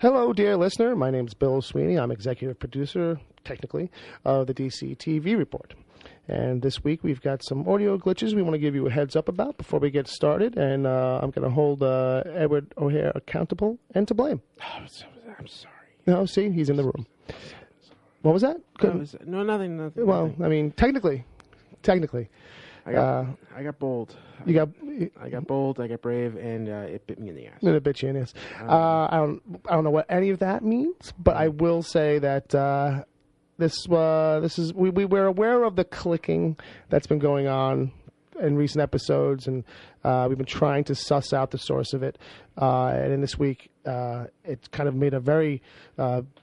Hello, dear listener. My name is Bill Sweeney. I'm executive producer, technically, of the DC TV Report. And this week we've got some audio glitches we want to give you a heads up about before we get started. And I'm going to hold Edward O'Hare accountable and to blame. I'm sorry. No, see, he's in the room. What was that? No, nothing. Well, I mean, technically. I got bold. I got bold. I got brave, and it bit me in the ass. It bit you in the ass. I don't know what any of that means, but I will say that we're aware of the clicking that's been going on in recent episodes, and we've been trying to suss out the source of it. And in this week, it kind of made a very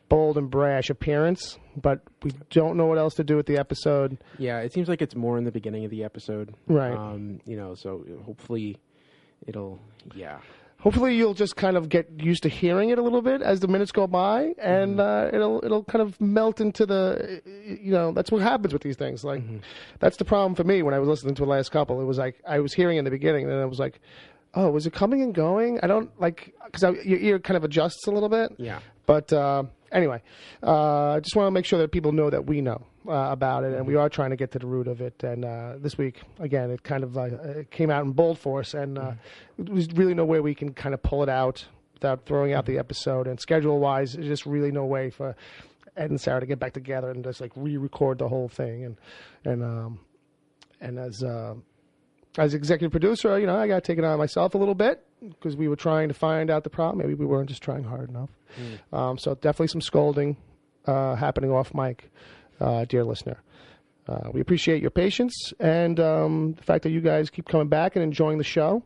bold and brash appearance, but we don't know what else to do with the episode. Yeah, it seems like it's more in the beginning of the episode, right? So hopefully it'll. Yeah. Hopefully you'll just kind of get used to hearing it a little bit as the minutes go by, and it'll kind of melt into the, that's what happens with these things. Like, that's the problem for me when I was listening to the last couple. It was like, I was hearing in the beginning, and then I was like, oh, was it coming and going? I don't, like, because your ear kind of adjusts a little bit. Yeah. But anyway, I just want to make sure that people know that we know about it, and we are trying to get to the root of it. And this week, again, it kind of it came out in bold force, and there's really no way we can kind of pull it out without throwing out the episode. And schedule-wise, there's just really no way for Ed and Sarah to get back together and just like re-record the whole thing. And as executive producer, I got to take it on myself a little bit because we were trying to find out the problem. Maybe we weren't just trying hard enough. So definitely some scolding happening off mic. Dear listener, we appreciate your patience and the fact that you guys keep coming back and enjoying the show.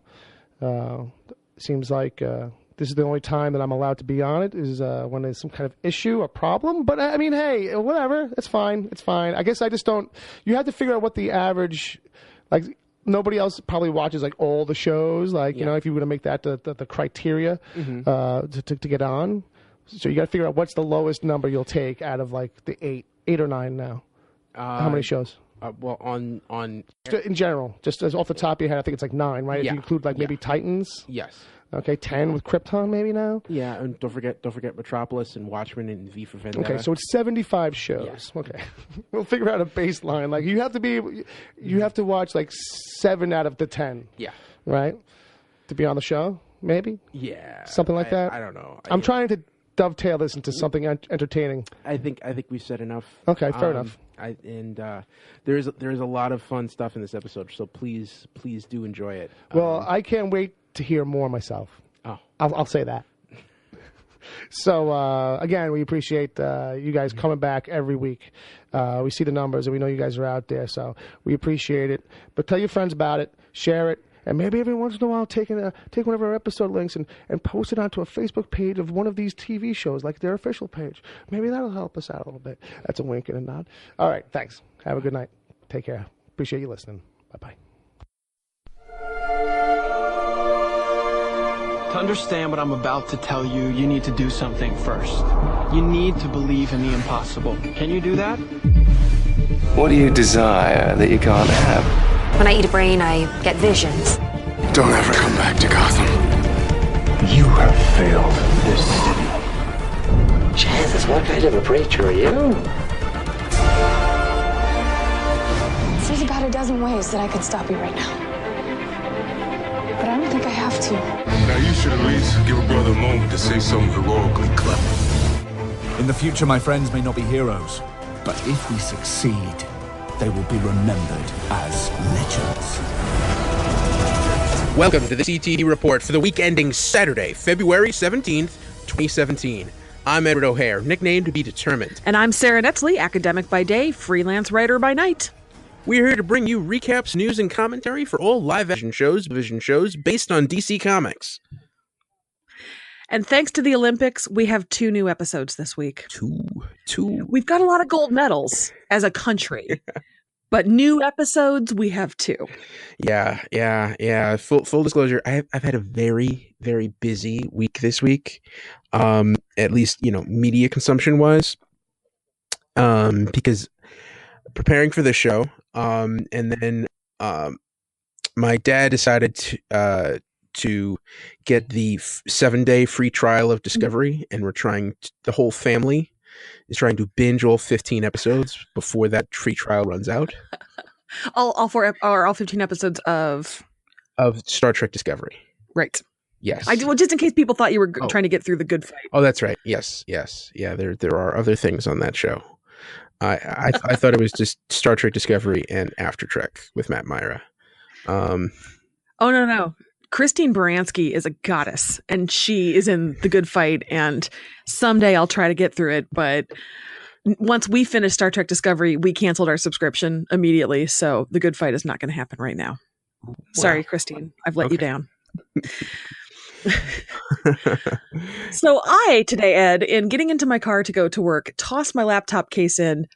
Seems like this is the only time that I'm allowed to be on it is when there's some kind of issue or problem. But I mean, hey, whatever. It's fine. It's fine. I guess I just don't. You have to figure out what the average, like. Nobody else probably watches like all the shows. Like if you were to make that the criteria to get on, so you got to figure out what's the lowest number you'll take out of like the eight or nine now. How many shows? Well, on in general, just as off the top of your head, I think it's like 9, right? Yeah. If you include like maybe Titans. Yes. Okay, 10 with Krypton maybe now. Yeah, and don't forget Metropolis and Watchmen and V for Vendetta. Okay, so it's 75 shows. Yes. Okay, we'll figure out a baseline. Like you have to watch like 7 out of the 10. Yeah. Right. To be on the show, maybe. Yeah. Something like that. I don't know. I'm trying to dovetail this into something entertaining. I think we've said enough. Okay, fair enough. There's a lot of fun stuff in this episode, so please do enjoy it. Well, I can't wait to hear more myself. Oh, I'll say that. So again, we appreciate you guys coming back every week. We see the numbers and we know you guys are out there, so we appreciate it. But tell your friends about it, share it, and maybe every once in a while take one of our episode links and post it onto a Facebook page of one of these TV shows, like their official page. Maybe that'll help us out a little bit. That's a wink and a nod. All right, thanks. Have a good night. Take care. Appreciate you listening. Bye-bye. To understand what I'm about to tell you, you need to do something first. You need to believe in the impossible. Can you do that? What do you desire that you can't have? When I eat a brain, I get visions. Don't ever come back to Gotham. You have failed this city. Jesus, what kind of a preacher are you? There's about a dozen ways that I could stop you right now. But I don't think I have to. Now you should at least give a brother a moment to say something heroically clever. In the future, my friends may not be heroes, but if we succeed, they will be remembered as legends. Welcome to the CTV Report for the week ending Saturday, February 17th, 2017. I'm Edward O'Hare, nicknamed To Be Determined. And I'm Sara Netzley, academic by day, freelance writer by night. We're here to bring you recaps, news, and commentary for all live-action shows, television shows based on DC Comics. And thanks to the Olympics, we have 2 new episodes this week. Two. We've got a lot of gold medals as a country, but new episodes, we have 2. Yeah. Full disclosure, I've had a very, very busy week this week, at least, media consumption-wise, because preparing for the show, and then my dad decided to get the 7-day free trial of Discovery, and the whole family is trying to binge all 15 episodes before that free trial runs out. All 15 episodes of Star Trek Discovery. Right. Yes. Well, just in case people thought you were trying to get through the good fight. Oh, that's right. Yes. Yeah, there are other things on that show. I thought it was just Star Trek Discovery and After Trek with Matt Myra. Oh, no. Christine Baranski is a goddess, and she is in the good fight, and someday I'll try to get through it, but once we finished Star Trek Discovery, we canceled our subscription immediately, so the good fight is not going to happen right now. Wow. Sorry, Christine. I've let you down. So I, today, Ed, in getting into my car to go to work, tossed my laptop case in,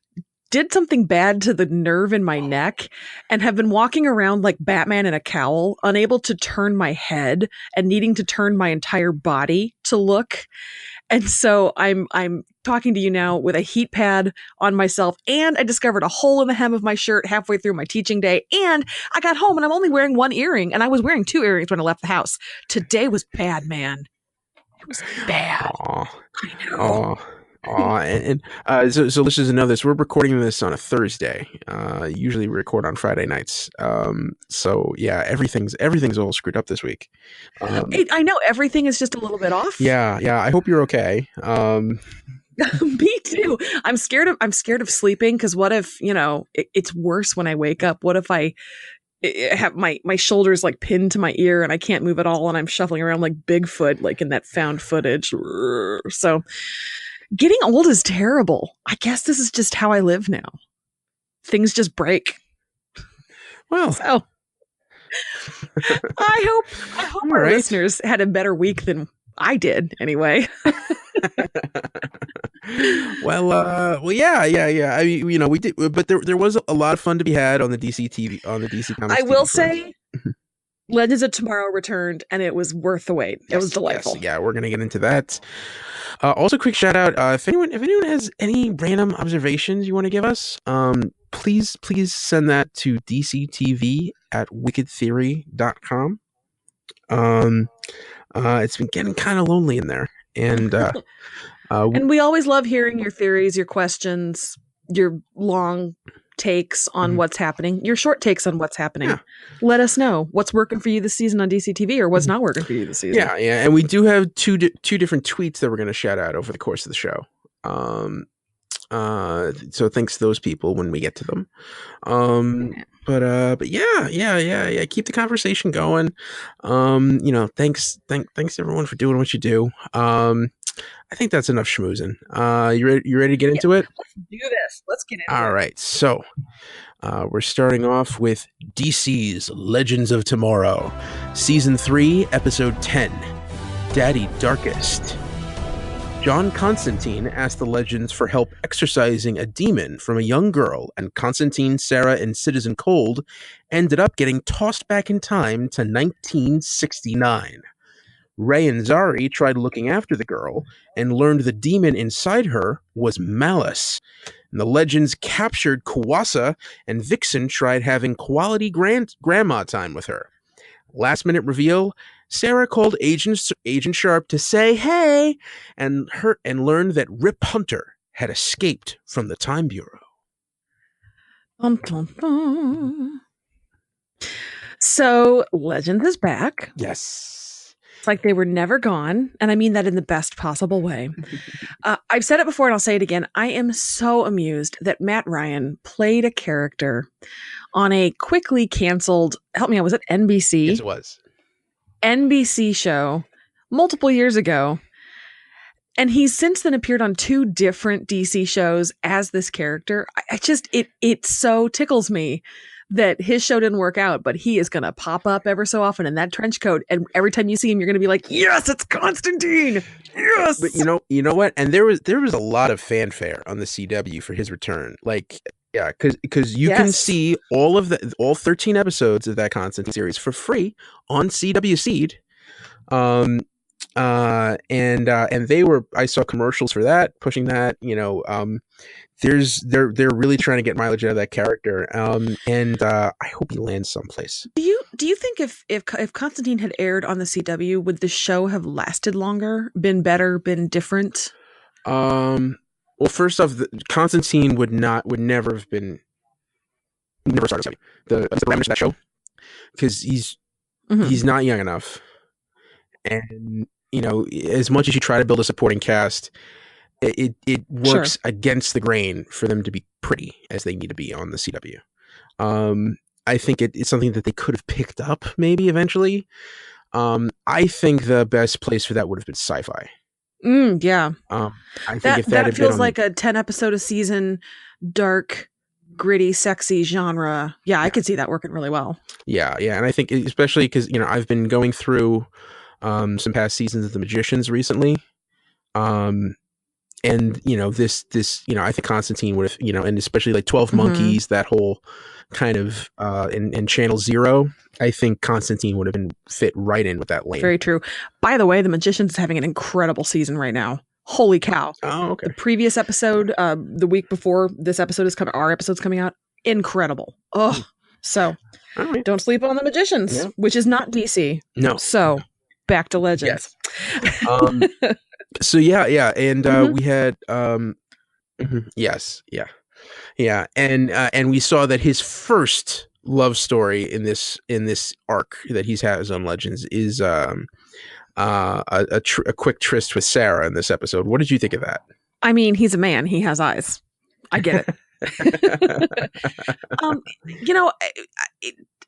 did something bad to the nerve in my neck, and have been walking around like Batman in a cowl, unable to turn my head and needing to turn my entire body to look. And so I'm talking to you now with a heat pad on myself, and I discovered a hole in the hem of my shirt halfway through my teaching day, and I got home and I'm only wearing one earring, and I was wearing 2 earrings when I left the house. Today was bad, man. It was bad. Aww. I know. So listeners know this. We're recording this on a Thursday. Usually we record on Friday nights. So yeah, everything's all screwed up this week. I know everything is just a little bit off. Yeah. I hope you're okay. Me too. I'm scared of sleeping, because what if, it's worse when I wake up? What if I have my shoulders like pinned to my ear and I can't move at all, and I'm shuffling around like Bigfoot, like in that found footage. So getting old is terrible. I guess this is just how I live now. Things just break. Well, so I hope our listeners had a better week than I did anyway. Well, yeah. I mean, we did, but there was a lot of fun to be had on the DC TV, on the DC Comics. I will say, Legends of Tomorrow returned, and it was worth the wait. It was delightful. Yes, yeah, we're gonna get into that. Also, quick shout out if anyone has any random observations you want to give us, please send that to dctv@wickedtheory.com. It's been getting kind of lonely in there, and and we always love hearing your theories, your questions, your long takes on what's happening, your short takes on what's happening. Yeah. Let us know what's working for you this season on DCTV, or what's not working for you this season. Yeah, and we do have two different tweets that we're going to shout out over the course of the show. So thanks to those people when we get to them. But yeah. Keep the conversation going. Thanks everyone for doing what you do. I think that's enough schmoozing. You ready to get into it? Let's do this. Let's get into it. All right. So we're starting off with DC's Legends of Tomorrow, Season 3, Episode 10, Daddy Darkest. John Constantine asked the Legends for help exorcising a demon from a young girl, and Constantine, Sara, and Citizen Cold ended up getting tossed back in time to 1969. Ray and Zari tried looking after the girl and learned the demon inside her was Malice. And the Legends captured Kuwasa, and Vixen tried having quality grandma time with her. Last minute reveal, Sara called Agent Sharp to say hey, and learned that Rip Hunter had escaped from the Time Bureau. So Legends is back. Yes. It's like they were never gone, and I mean that in the best possible way. I've said it before, and I'll say it again. I am so amused that Matt Ryan played a character on a quickly canceled, help me out, was it NBC? Yes, it was. NBC show multiple years ago. And he's since then appeared on 2 different DC shows as this character. It so tickles me that his show didn't work out, but he is going to pop up ever so often in that trench coat. And every time you see him, you're going to be like, yes, it's Constantine. Yes. But you know what? And there was a lot of fanfare on the CW for his return. Like, yeah, because you can see all 13 episodes of that Constantine series for free on CW Seed. and they were, I saw commercials for that, pushing that, they're really trying to get mileage out of that character. And I hope he lands someplace. Do you think if Constantine had aired on the CW, would the show have lasted longer, been better, been different? Well, first off, Constantine would never have been, never started the parameters of that show, because he's not young enough. And, as much as you try to build a supporting cast, it works against the grain for them to be pretty as they need to be on the CW. I think it's something that they could have picked up maybe eventually. I think the best place for that would have been Sci-Fi. Yeah. I think if that had feels been like a 10 episode a season, dark, gritty, sexy genre. Yeah, I could see that working really well. Yeah, and I think especially because I've been going through some past seasons of The Magicians recently, and this I think Constantine would have, and especially like 12 Monkeys, that whole kind of in Channel Zero, I think Constantine would have been fit right in with that lane. Very true. By the way, The Magicians is having an incredible season right now. Holy cow. Oh, okay. The previous episode, the week before this episode is coming, our episode's coming out, incredible. Oh, so don't sleep on The Magicians, which is not DC. No. So back to Legends. Yes. So yeah, and we had and we saw that his first love story in this arc that he has on Legends is a quick tryst with Sara in this episode. What did you think of that? I mean, he's a man. He has eyes. I get it.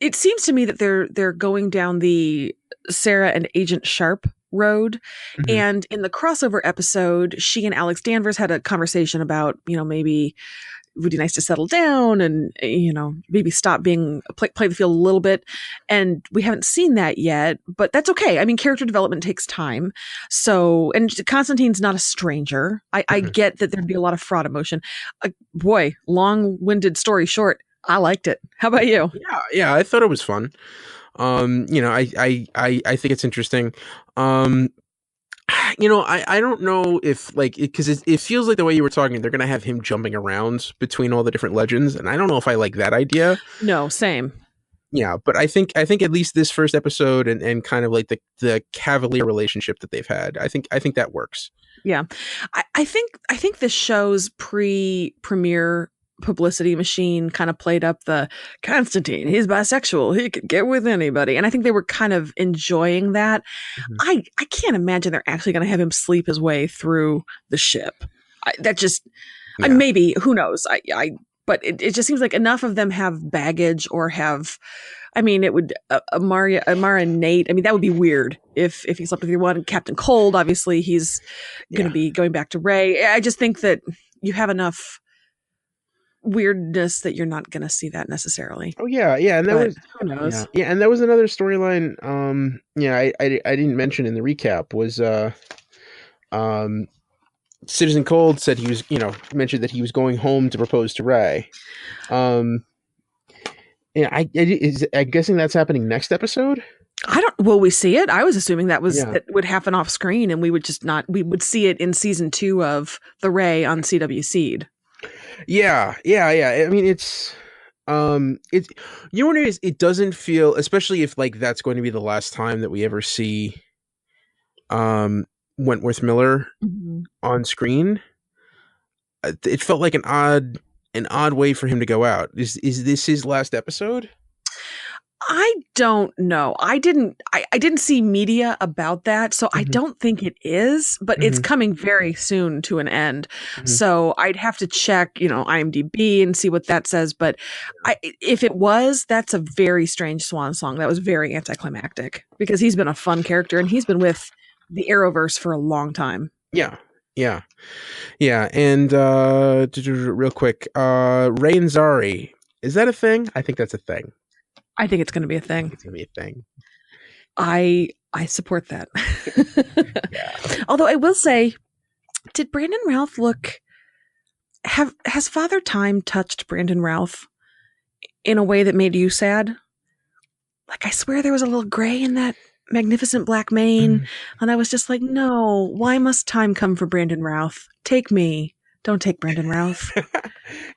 It seems to me that they're going down the Sara and Agent Sharp road. And in the crossover episode, she and Alex Danvers had a conversation about, maybe it would be nice to settle down and, maybe stop being play the field a little bit. And we haven't seen that yet, but that's okay. I mean, character development takes time. So, and Constantine's not a stranger. I get that there'd be a lot of fraud emotion. Boy, long-winded story short, I liked it. How about you? Yeah, I thought it was fun. I think it's interesting. I don't know if because it feels like the way you were talking, they're gonna have him jumping around between all the different legends, and I don't know if I like that idea. No, same. Yeah, but I think at least this first episode and kind of like the Cavalier relationship that they've had, I think that works. Yeah, I think the show's premiere publicity machine kind of played up the Constantine, he's bisexual, he could get with anybody, and I think they were kind of enjoying that. I can't imagine they're actually going to have him sleep his way through the ship. Maybe, who knows. But it just seems like enough of them have baggage or have, it would Amara and Nate, that would be weird if he slept with your one. Captain Cold, obviously he's going to be going back to Ray. I just think that you have enough weirdness that you're not going to see that necessarily. Oh yeah, and that was, who knows? Yeah, and that was another storyline. I didn't mention in the recap was Citizen Cold said he was, mentioned that he was going home to propose to Ray. I'm guessing that's happening next episode. Will we see it? I was assuming that it would happen off screen and we would see it in season 2 of The Ray on CW Seed. Yeah. It's what it is. It doesn't feel, especially if that's going to be the last time that we ever see Wentworth Miller on screen. It felt like an odd way for him to go out. Is this his last episode? I don't know. I didn't see media about that, so I don't think it is, but it's coming very soon to an end. So I'd have to check, IMDb and see what that says. But if it was, that's a very strange swan song. That was very anticlimactic because he's been a fun character and he's been with the Arrowverse for a long time. Yeah. And real quick, Ray and Zari, is that a thing? I think that's a thing. I think it's going to be a thing. It's going to be a thing. I support that. Although I will say, did Brandon Routh has Father Time touched Brandon Routh in a way that made you sad? I swear there was a little gray in that magnificent black mane. And I was just like, no, why must time come for Brandon Routh? Take me. Don't take Brandon Routh. It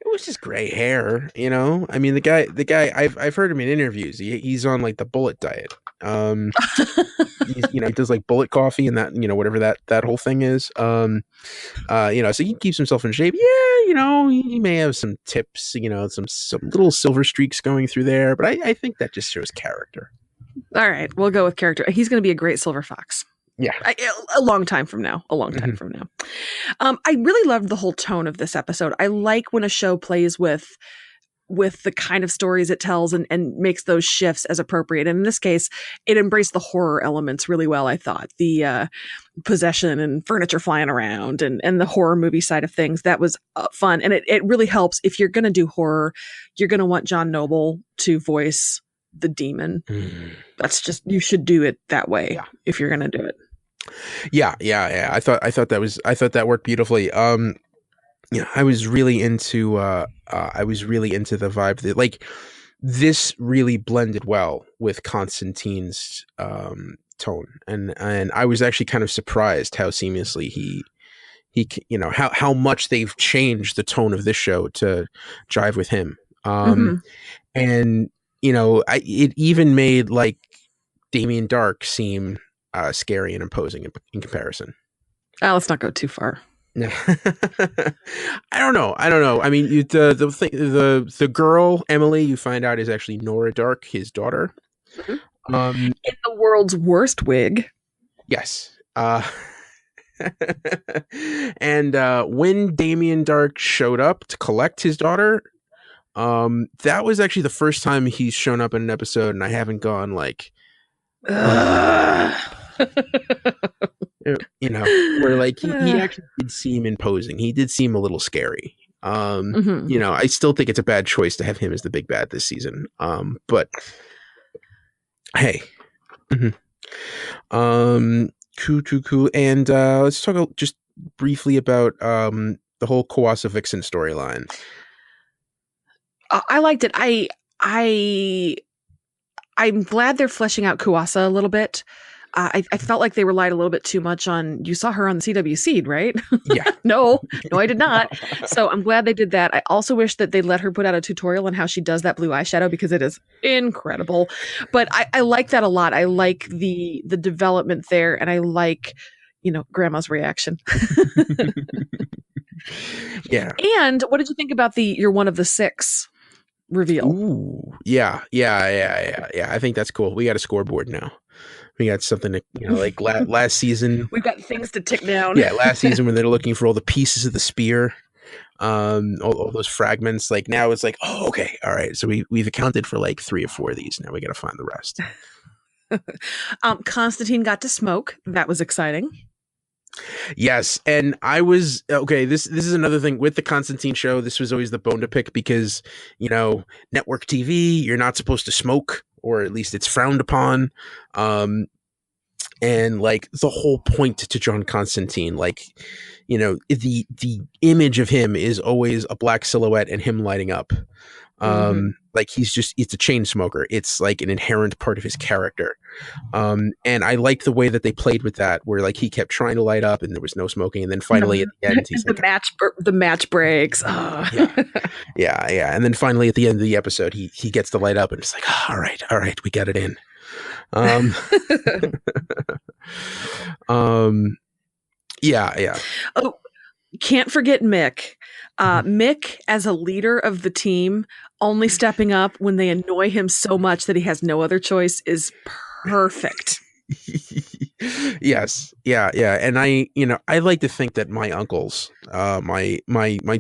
was just gray hair, you know. I mean, the guy. I've heard him in interviews. He's on like the bullet diet. He does like bullet coffee and that, whatever that whole thing is. So he keeps himself in shape. Yeah, he may have some tips, some little silver streaks going through there, but I think that just shows character. All right, we'll go with character. He's going to be a great Silver Fox. Yeah. A long time from now. From now. I really loved the whole tone of this episode. I like when a show plays with the kind of stories it tells and makes those shifts as appropriate. And in this case, it embraced the horror elements really well, I thought. The possession and furniture flying around and the horror movie side of things. That was fun. And it really helps. If you're going to do horror, you're going to want John Noble to voice the demon. That's just, you should do it that way if you're going to do it. Yeah. I thought that worked beautifully. I was really into the vibe that, like, this really blended well with Constantine's tone, and I was actually kind of surprised how seamlessly he how much they've changed the tone of this show to jive with him. And it even made like Damien Dark seem scary and imposing in comparison. Let's not go too far. No. I don't know. I mean, the girl Emily, you find out, is actually Nora Dark, his daughter. In the world's worst wig. Yes. And when Damien Dark showed up to collect his daughter, that was actually the first time he's shown up in an episode, and I haven't gone like, where like he actually did seem imposing. He did seem a little scary. I still think it's a bad choice to have him as the big bad this season. But hey, cool. And let's talk just briefly about the whole Kawasa Vixen storyline. I liked it. I'm glad they're fleshing out Kawasa a little bit. I felt like they relied a little bit too much on, you saw her on the CW Seed, right? Yeah. No, I did not. So I'm glad they did that. I also wish that they let her put out a tutorial on how she does that blue eyeshadow, because it is incredible. But I like that a lot. I like the development there, and I like, Grandma's reaction. Yeah. And what did you think about you're one of the 6 reveal? Ooh, yeah. I think that's cool. We got a scoreboard now. We got something to, like last season. We've got things to tick down. Yeah, last season when they're looking for all the pieces of the spear, all those fragments. Like now it's like, oh, okay, all right. So we've accounted for like 3 or 4 of these. Now we got to find the rest. Constantine got to smoke. That was exciting. Yes, and I was okay. This is another thing with the Constantine show. This was always the bone to pick because network TV, you're not supposed to smoke, or at least it's frowned upon. And like the whole point to John Constantine, like the image of him is always a black silhouette and him lighting up. Like it's a chain smoker. It's like an inherent part of his character. And I like the way that they played with that, where like he kept trying to light up and there was no smoking. And then finally at the end, he's the match breaks. Oh. Yeah. And then finally at the end of the episode, he gets to light up and it's like, oh, all right, we got it in. Yeah. Oh, can't forget Mick. Mick as a leader of the team, only stepping up when they annoy him so much that he has no other choice, is perfect. Yes. Yeah. And I like to think that my uncles, my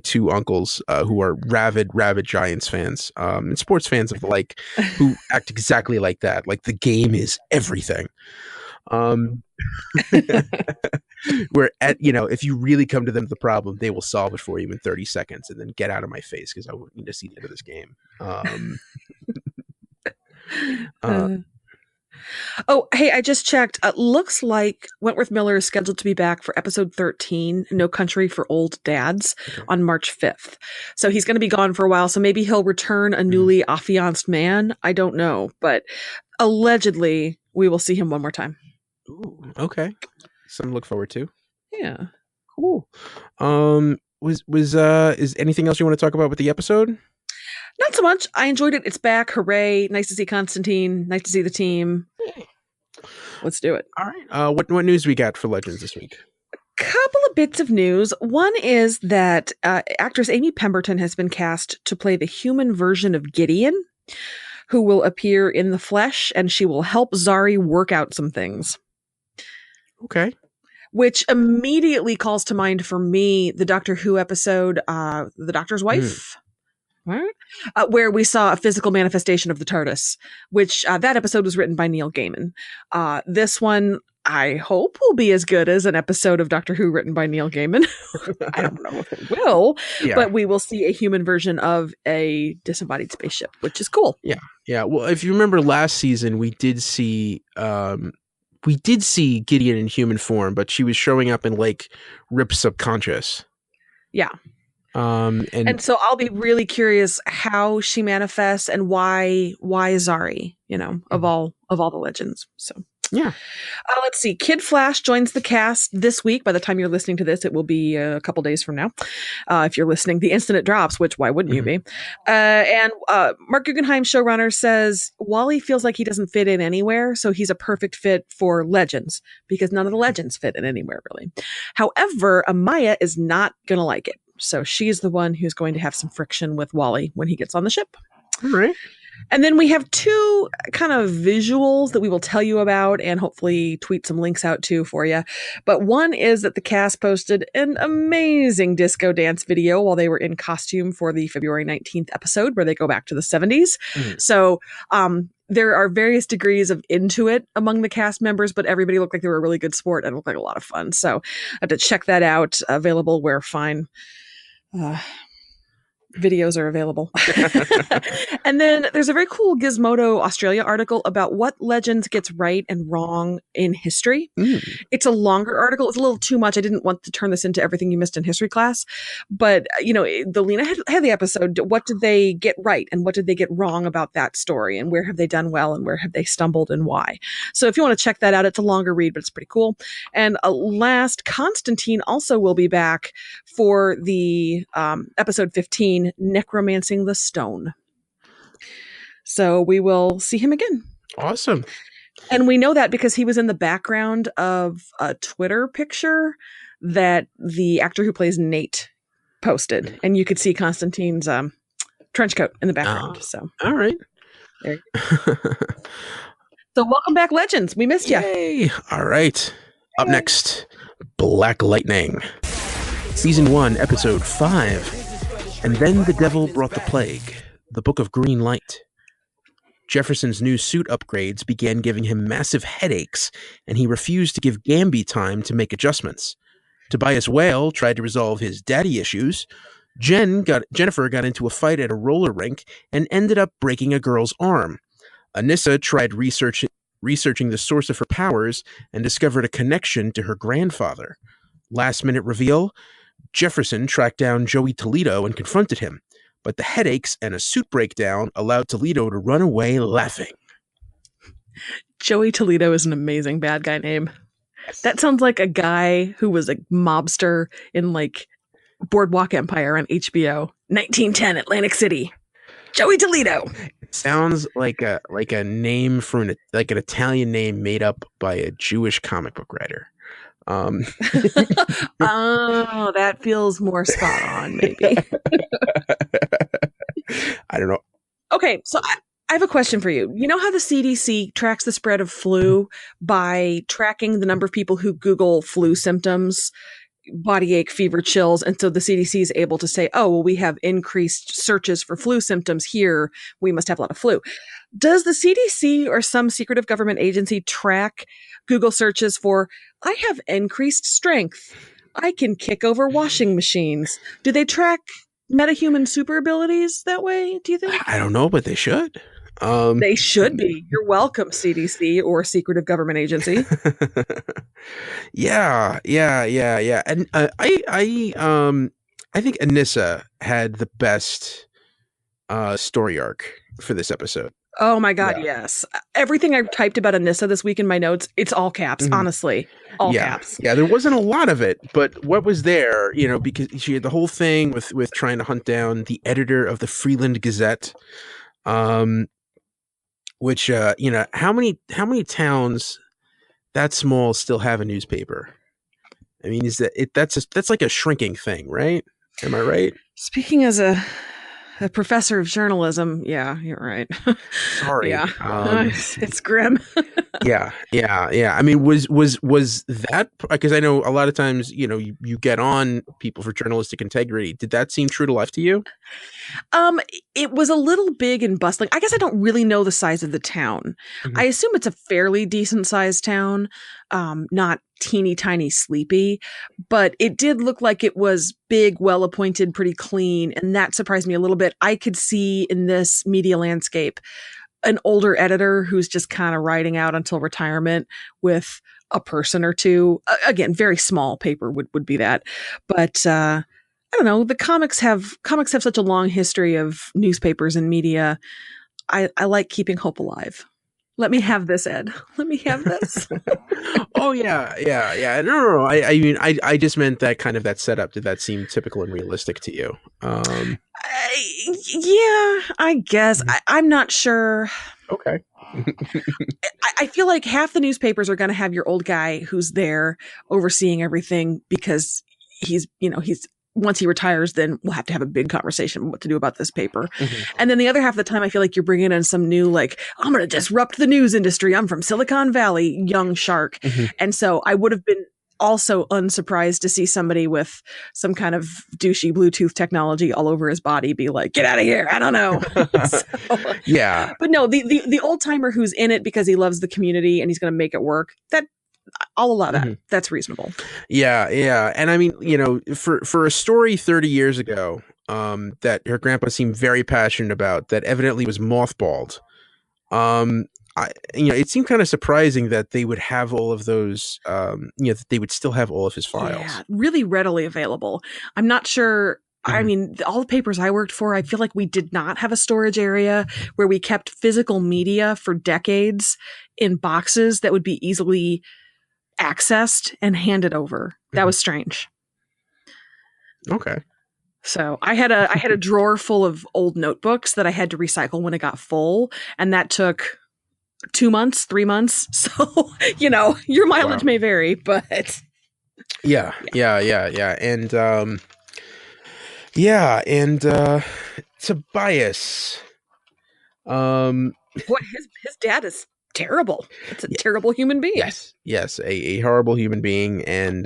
2 uncles, who are rabid Giants fans, and sports fans of the like, who act exactly like that. Like the game is everything. Where if you really come to them with the problem, they will solve it for you in 30 seconds and then get out of my face because I won't need to see the end of this game. Oh, hey, I just checked. Looks like Wentworth Miller is scheduled to be back for episode 13, No Country for Old Dads, on March 5th. So he's going to be gone for a while. So maybe he'll return a newly affianced man. I don't know. But allegedly, we will see him one more time. Ooh, okay. Something to look forward to. Yeah. Cool. Is anything else you want to talk about with the episode? Not so much. I enjoyed it. It's back. Hooray. Nice to see Constantine. Nice to see the team. Let's do it. All right. What news we got for Legends this week? Couple of bits of news. One is that actress Amy Pemberton has been cast to play the human version of Gideon, who will appear in the flesh, and she will help Zari work out some things. Okay. Which immediately calls to mind for me the Doctor Who episode, The Doctor's Wife. Right? Where we saw a physical manifestation of the TARDIS, which that episode was written by Neil Gaiman. This one, I hope, will be as good as an episode of Doctor Who written by Neil Gaiman. I don't know if it will, but we will see a human version of a disembodied spaceship, which is cool. Yeah. Yeah. Well, if you remember last season, we did see Gideon in human form, but she was showing up in like Rip's subconscious. Yeah. And so I'll be really curious how she manifests and why Zari, of all the legends. So yeah. Let's see. Kid Flash joins the cast this week. By the time you're listening to this, it will be a couple days from now. If you're listening the instant it drops, which why wouldn't you be? And Mark Guggenheim, showrunner, says Wally feels like he doesn't fit in anywhere, so he's a perfect fit for Legends because none of the Legends fit in anywhere really. However, Amaya is not going to like it. So she's the one who's going to have some friction with Wally when he gets on the ship. All right. And then we have two kind of visuals that we will tell you about and hopefully tweet some links out to for you. But one is that the cast posted an amazing disco dance video while they were in costume for the February 19th episode where they go back to the 70s. So there are various degrees of into it among the cast members, but everybody looked like they were a really good sport and looked like a lot of fun. So I have to check that out. Available where fine videos are available. And then there's a very cool Gizmodo Australia article about what Legends gets right and wrong in history. It's a longer article. It's a little too much. I didn't want to turn this into everything you missed in history class. But, the Lena had the episode. What did they get right and what did they get wrong about that story? And where have they done well and where have they stumbled and why? So if you want to check that out, it's a longer read, but it's pretty cool. And last, Constantine also will be back for the episode 15, Necromancing the Stone. So we will see him again. Awesome. And we know that because he was in the background of a Twitter picture that the actor who plays Nate posted. And you could see Constantine's trench coat in the background. So all right. There you go. So welcome back, Legends. We missed you. Yay. All right. Up next, Black Lightning. Season 1, Episode 5. And then the devil brought the plague, the Book of Green Light. Jefferson's new suit upgrades began giving him massive headaches, and he refused to give Gamby time to make adjustments. Tobias Whale tried to resolve his daddy issues. Jennifer got into a fight at a roller rink and ended up breaking a girl's arm. Anissa tried researching the source of her powers and discovered a connection to her grandfather. Last-minute reveal, Jefferson tracked down Joey Toledo and confronted him, but the headaches and a suit breakdown allowed Toledo to run away laughing. Joey Toledo is an amazing bad guy name. That sounds like a guy who was a mobster in like Boardwalk Empire on HBO. 1910 Atlantic City. Joey Toledo. It sounds like a name for an Italian name made up by a Jewish comic book writer. Oh, that feels more spot on, maybe. I don't know. Okay, so I have a question for you. You know how the CDC tracks the spread of flu by tracking the number of people who Google flu symptoms, body ache, fever, chills, and so the CDC is able to say, oh, well, we have increased searches for flu symptoms here. We must have a lot of flu. Does the CDC or some secretive government agency track Google searches for, I have increased strength, I can kick over washing machines? Do they track metahuman super abilities that way, do you think? I don't know, but they should. They should be. You're welcome, CDC or secretive government agency. Yeah. And I think Anissa had the best story arc for this episode. Oh my God, yes. Everything I typed about Anissa this week in my notes, it's all caps, honestly. All caps. Yeah, there wasn't a lot of it, but what was there, because she had the whole thing with trying to hunt down the editor of the Freeland Gazette, which, how many towns that small still have a newspaper? I mean, that's like a shrinking thing, right? Am I right? Speaking as a professor of journalism, yeah, you're right. Sorry. Yeah, it's grim. Yeah. I mean, was that, because I know a lot of times, you get on people for journalistic integrity. Did that seem true to life to you? It was a little big and bustling. I guess I don't really know the size of the town. I assume it's a fairly decent sized town, not teeny tiny sleepy, but it did look like it was big, well appointed, pretty clean, and that surprised me a little bit. I could see in this media landscape an older editor who's just kind of riding out until retirement with a person or two. Again, very small paper would be that, but I don't know. The comics have such a long history of newspapers and media. I like keeping hope alive. Let me have this, Ed. Let me have this. Oh yeah. No. I mean, I just meant that kind of that setup. Did that seem typical and realistic to you? Yeah, I guess. I'm not sure. Okay. I feel like half the newspapers are going to have your old guy who's there overseeing everything because he's once he retires, then we'll have to have a big conversation what to do about this paper. And then the other half of the time, I feel like you're bringing in some new, like, I'm going to disrupt the news industry. I'm from Silicon Valley, young shark. And so I would have been also unsurprised to see somebody with some kind of douchey Bluetooth technology all over his body be like, get out of here. I don't know. Yeah. But no, the old timer who's in it because he loves the community and he's going to make it work, that I'll allow that. That's reasonable. Yeah. And I mean, for a story 30 years ago, that her grandpa seemed very passionate about, that evidently was mothballed. It seemed kind of surprising that they would have all of those, that they would still have all of his files. Yeah, really readily available. I'm not sure. I mean, all the papers I worked for, I feel like we did not have a storage area where we kept physical media for decades in boxes that would be easily accessed and handed over. That was strange. Okay. So I had a drawer full of old notebooks that I had to recycle when it got full, and that took 2 months, 3 months. So, your mileage may vary, but yeah. And Tobias. Boy, his dad is terrible. It's a terrible human being. Yes, a horrible human being, and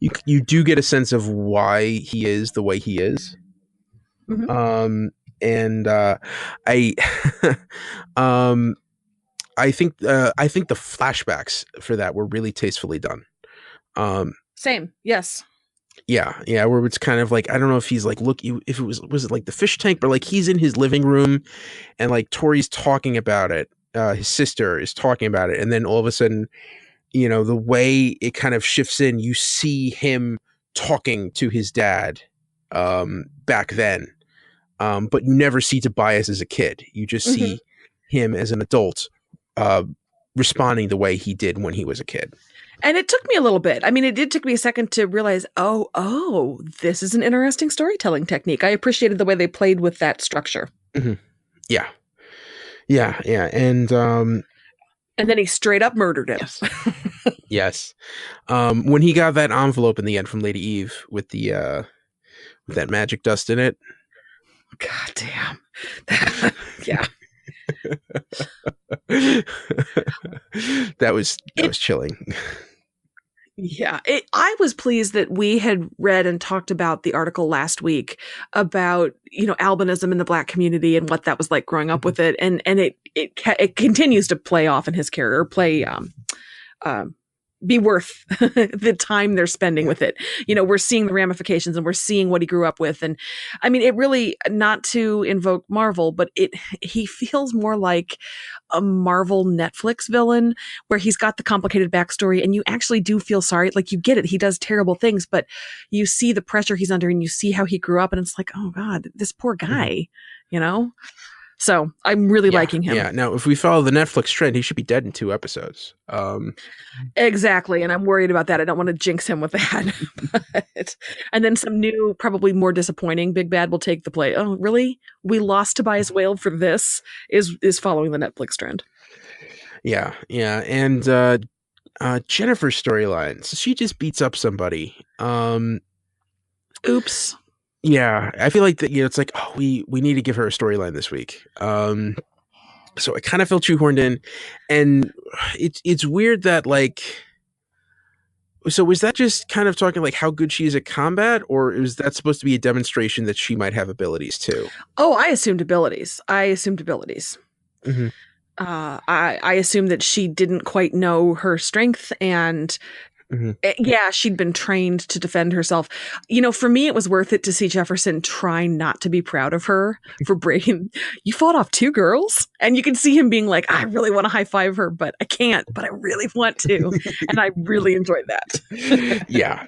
you do get a sense of why he is the way he is. And I think the flashbacks for that were really tastefully done. Same, yes. Yeah, where it's kind of like, I don't know if he's like, if it was it like the fish tank, but like he's in his living room and like Tori's talking about it. His sister is talking about it, and then all of a sudden, the way it kind of shifts in, you see him talking to his dad back then, but you never see Tobias as a kid. You just see him as an adult responding the way he did when he was a kid. And it took me a little bit. I mean, it did take me a second to realize, oh, this is an interesting storytelling technique. I appreciated the way they played with that structure. Yeah, and then he straight up murdered him. Yes. When he got that envelope in the end from Lady Eve with the with that magic dust in it. God damn. Yeah. That was chilling. Yeah, I was pleased that we had read and talked about the article last week about, albinism in the Black community and what that was like growing up with it, and it continues to play off in his character, be worth the time they're spending with it. We're seeing the ramifications and we're seeing what he grew up with, and I mean, it really, not to invoke Marvel, but he feels more like a Marvel Netflix villain where he's got the complicated backstory and you actually do feel sorry. Like, you get it. He does terrible things, but you see the pressure he's under and you see how he grew up and it's like, oh God, this poor guy, So I'm really liking him. Yeah. Now, if we follow the Netflix trend, he should be dead in 2 episodes. Exactly. And I'm worried about that. I don't want to jinx him with that. And then some new, probably more disappointing big bad will take the play. Oh, really? We lost Tobias Whale for this is following the Netflix trend. Yeah. Yeah. And Jennifer's storyline. So she just beats up somebody. Oops. Yeah, I feel like that. It's like, oh, we need to give her a storyline this week. So it kind of felt shoehorned in, and it's weird that like. So was that just kind of talking like how good she is at combat, or is that supposed to be a demonstration that she might have abilities too? Oh, I assumed abilities. Mm-hmm. I assumed that she didn't quite know her strength and. Mm-hmm. Yeah, she'd been trained to defend herself. For me, it was worth it to see Jefferson try not to be proud of her for breaking. You fought off 2 girls, and you can see him being like, "I really want to high five her, but I can't. But I really want to," and I really enjoyed that. Yeah.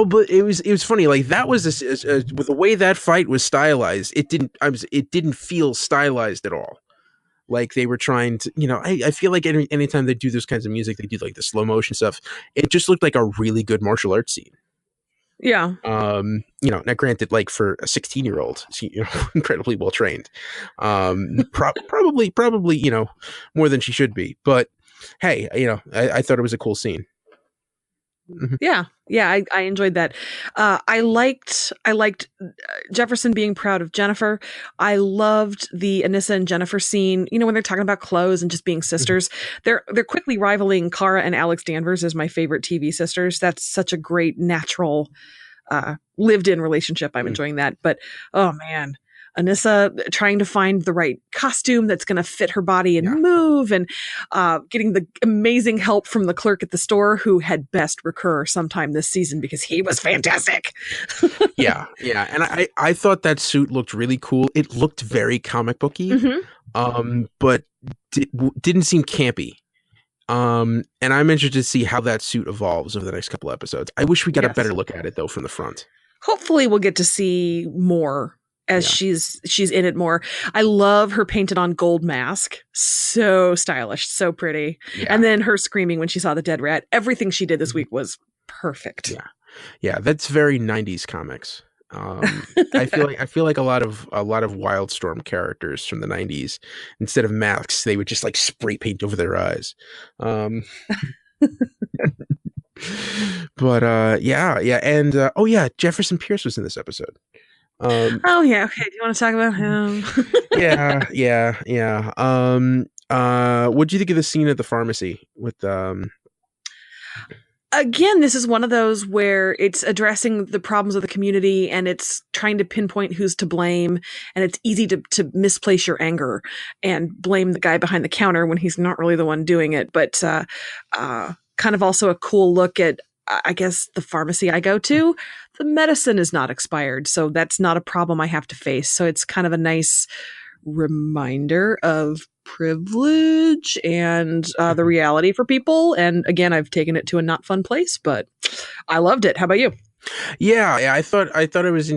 But it was funny. Like that was with the way that fight was stylized. It didn't feel stylized at all. Like they were trying to, I feel like anytime they do those kinds of music, they do like the slow motion stuff. It just looked like a really good martial arts scene. Yeah. Now granted, like for a 16-year-old, incredibly well trained. Probably, more than she should be. But hey, I thought it was a cool scene. Mm-hmm. Yeah, I enjoyed that. I liked Jefferson being proud of Jennifer. I loved the Anissa and Jennifer scene. When they're talking about clothes and just being sisters. They're quickly rivaling Kara and Alex Danvers as my favorite TV sisters. That's such a great natural lived-in relationship. I'm enjoying that. But oh man. Anissa trying to find the right costume that's going to fit her body and move, and getting the amazing help from the clerk at the store who had best recur sometime this season because he was fantastic. Yeah. And I thought that suit looked really cool. It looked very comic booky, but didn't seem campy. And I'm interested to see how that suit evolves over the next couple episodes. I wish we got a better look at it though from the front. Hopefully we'll get to see more as she's in it more. I love her painted on gold mask. So stylish, so pretty. Yeah. And then her screaming when she saw the dead rat. Everything she did this week was perfect. Yeah, that's very 90s comics. I feel like a lot of Wildstorm characters from the 90s, instead of masks, they would just like spray paint over their eyes. But and Jefferson Pierce was in this episode. Okay. Do you want to talk about him? What do you think of the scene at the pharmacy with Again, this is one of those where it's addressing the problems of the community and it's trying to pinpoint who's to blame, and it's easy to misplace your anger and blame the guy behind the counter when he's not really the one doing it. But kind of also a cool look at, I guess, the pharmacy I go to. The medicine is not expired, so that's not a problem I have to face. So it's kind of a nice reminder of privilege and the reality for people. And again, I've taken it to a not fun place, but I loved it. How about you? Yeah. I thought it was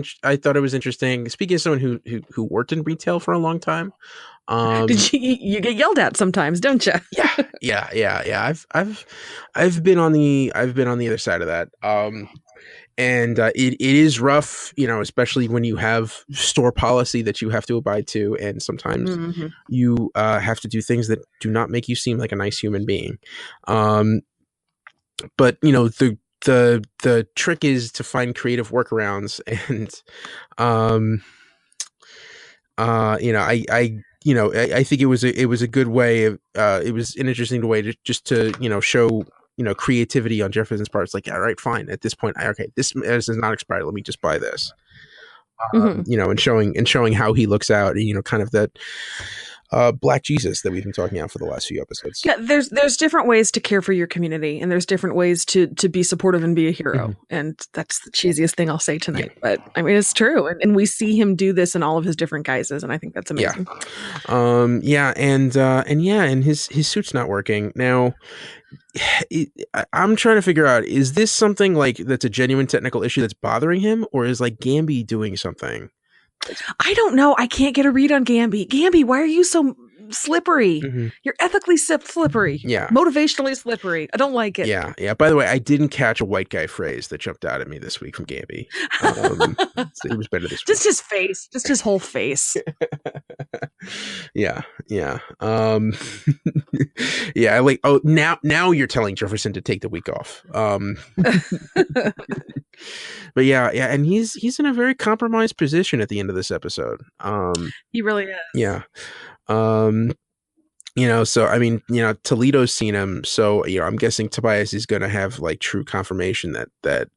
interesting. Speaking of someone who worked in retail for a long time. Did you get yelled at sometimes, don't you? Yeah. I've been on the other side of that. And it is rough, especially when you have store policy that you have to abide to, and sometimes you have to do things that do not make you seem like a nice human being. But the trick is to find creative workarounds, and I think it was a good way of it was an interesting way to show creativity on Jefferson's part. It's like, all right, fine. At this point, this medicine is not expired. Let me just buy this. And showing how he looks out. Kind of that Black Jesus that we've been talking about for the last few episodes. Yeah, there's different ways to care for your community, and there's different ways to be supportive and be a hero. And that's the cheesiest thing I'll say tonight, but I mean it's true. And we see him do this in all of his different guises, and I think that's amazing. And his suit's not working now. I'm trying to figure out, is this something like that's a genuine technical issue that's bothering him, or is like Gamby doing something I don't know. I can't get a read on Gamby. Gamby, why are you so slippery? Mm-hmm. You're ethically slippery. Yeah. Motivationally slippery. I don't like it. Yeah. Yeah. By the way, I didn't catch a white guy phrase that jumped out at me this week from Gamby. So he was better this week. Just his face. Just his whole face. Yeah. Yeah. Yeah. Like, oh, now you're telling Jefferson to take the week off. But yeah. And he's in a very compromised position at the end of this episode. He really is. Yeah. So I mean, Toledo's seen him, so I'm guessing Tobias is going to have like true confirmation that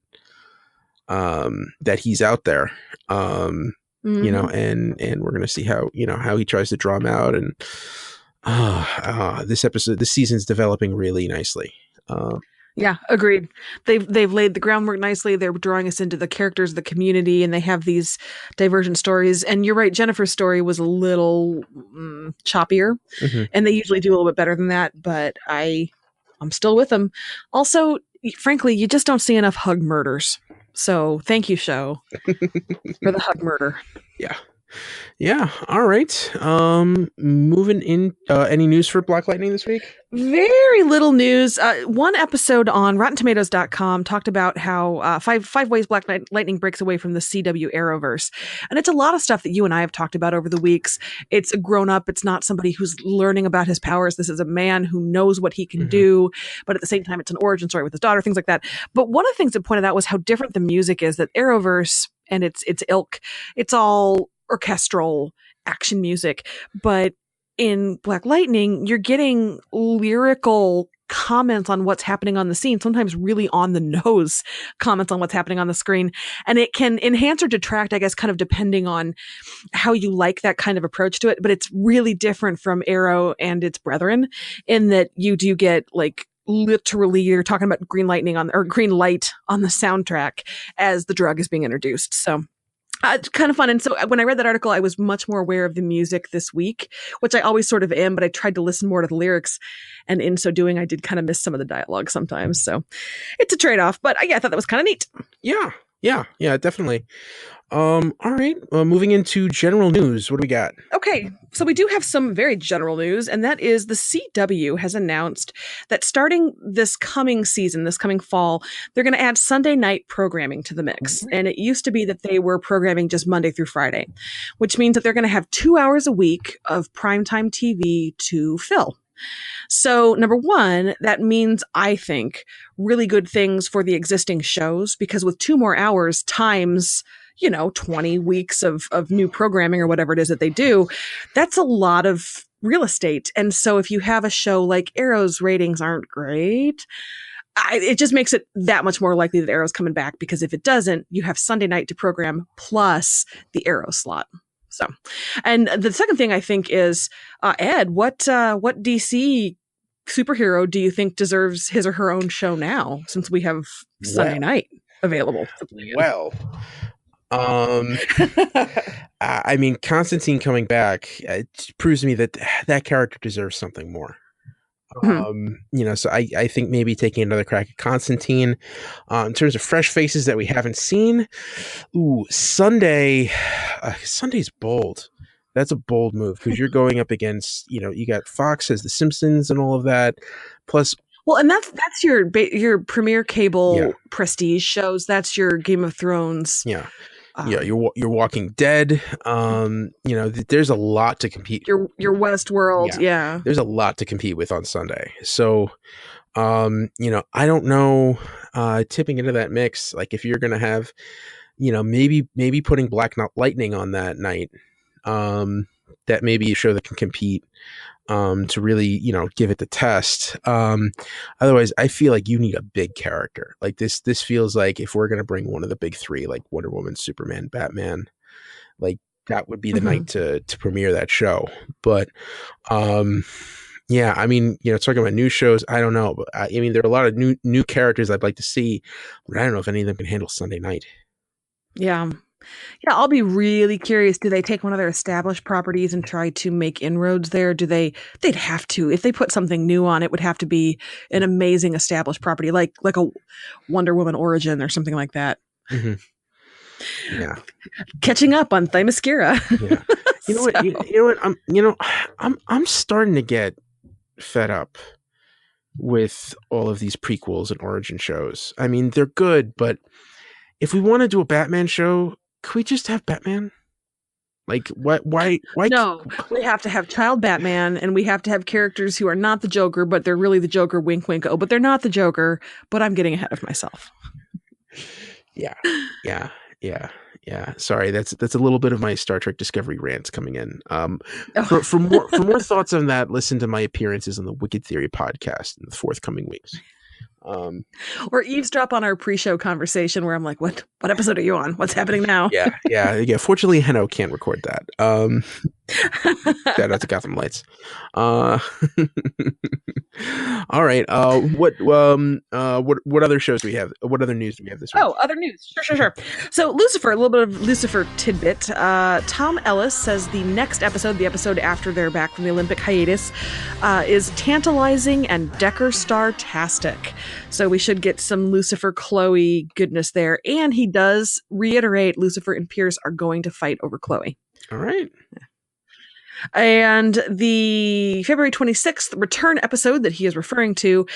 he's out there. And we're going to see how he tries to draw him out, and this season's developing really nicely. Yeah, agreed. They've laid the groundwork nicely. They're drawing us into the characters of the community, and they have these divergent stories. And you're right, Jennifer's story was a little choppier, and they usually do a little bit better than that. But I'm still with them. Also, frankly, you just don't see enough hug murders. So thank you, show, for the hug murder. Yeah. Yeah. All right. Moving in. Any news for Black Lightning this week? Very little news. One episode on RottenTomatoes.com talked about how 5 ways Black Lightning breaks away from the CW Arrowverse. And it's a lot of stuff that you and I have talked about over the weeks. It's a grown up. It's not somebody who's learning about his powers. This is a man who knows what he can do. But at the same time, it's an origin story with his daughter, things like that. But one of the things that pointed out was how different the music is, that Arrowverse and its ilk, it's all orchestral action music. But in Black Lightning, you're getting lyrical comments on what's happening on the scene, sometimes really on the nose comments on what's happening on the screen. And it can enhance or detract, I guess, kind of depending on how you like that kind of approach to it. But it's really different from Arrow and its brethren in that you do get like literally you're talking about green light on the soundtrack as the drug is being introduced. So it's kind of fun. And so when I read that article, I was much more aware of the music this week, which I always sort of am, but I tried to listen more to the lyrics. And in so doing, I did kind of miss some of the dialogue sometimes. So it's a trade-off, but I thought that was kind of neat. Yeah, definitely. All right. Moving into general news. What do we got? Okay. So we do have some very general news, and that is the CW has announced that starting this coming season, this coming fall, they're going to add Sunday night programming to the mix. And it used to be that they were programming just Monday through Friday, which means that they're going to have 2 hours a week of primetime TV to fill. So number one, that means, I think, really good things for the existing shows, because with 2 more hours times 20 weeks of new programming or whatever it is that they do, that's a lot of real estate. And so if you have a show like Arrow's ratings aren't great, it just makes it that much more likely that Arrow's coming back, because if it doesn't, you have Sunday night to program plus the Arrow slot. So, and the second thing I think is, Ed, what DC superhero do you think deserves his or her own show now, since we have Sunday night available? Well, I mean, Constantine coming back, it proves to me that character deserves something more. So I think maybe taking another crack at Constantine. In terms of fresh faces that we haven't seen, Sunday's bold. That's a bold move, because you're going up against, you got Fox as The Simpsons and all of that, plus. Well, and that's your premier cable prestige shows. That's your Game of Thrones. Yeah. You're Walking Dead. There's a lot to compete. Your Westworld. Yeah. There's a lot to compete with on Sunday. So, I don't know, tipping into that mix, like if you're going to have, maybe putting Black Lightning on that night, that may be a show that can compete, to really, give it the test. Otherwise, I feel like you need a big character. Like this feels like if we're going to bring one of the big three, like Wonder Woman, Superman, Batman, like that would be the night to premiere that show. But, I mean, talking about new shows, I don't know. But I mean, there are a lot of new characters I'd like to see, but I don't know if any of them can handle Sunday night. Yeah. Yeah, I'll be really curious. Do they take one of their established properties and try to make inroads there? They'd have to. If they put something new on, it would have to be an amazing established property, like a Wonder Woman origin or something like that. Yeah. Catching up on Themyscira. Yeah. You know what? You know what? I'm starting to get fed up with all of these prequels and origin shows. I mean, they're good, but if we want to do a Batman show, could we just have Batman? Like, why? No, we have to have child Batman, and we have to have characters who are not the Joker, but they're really the Joker. Wink, wink. Oh, but they're not the Joker. But I'm getting ahead of myself. Yeah. Sorry, that's a little bit of my Star Trek Discovery rants coming in. For more thoughts on that, listen to my appearances on the Wicked Theory podcast in the forthcoming weeks. Or eavesdrop on our pre-show conversation where I'm like, what episode are you on? What's happening now? Yeah. Fortunately, Heno can't record that. Shout out to Gotham Lights. All right. What other shows do we have? What other news do we have this week? Oh, other news. Sure. So Lucifer, a little bit of Lucifer tidbit. Tom Ellis says the next episode, the episode after they're back from the Olympic hiatus, is tantalizing and Decker star-tastic. So we should get some Lucifer Chloe goodness there. And he does reiterate Lucifer and Pierce are going to fight over Chloe. All right. And the February 26th return episode that he is referring to,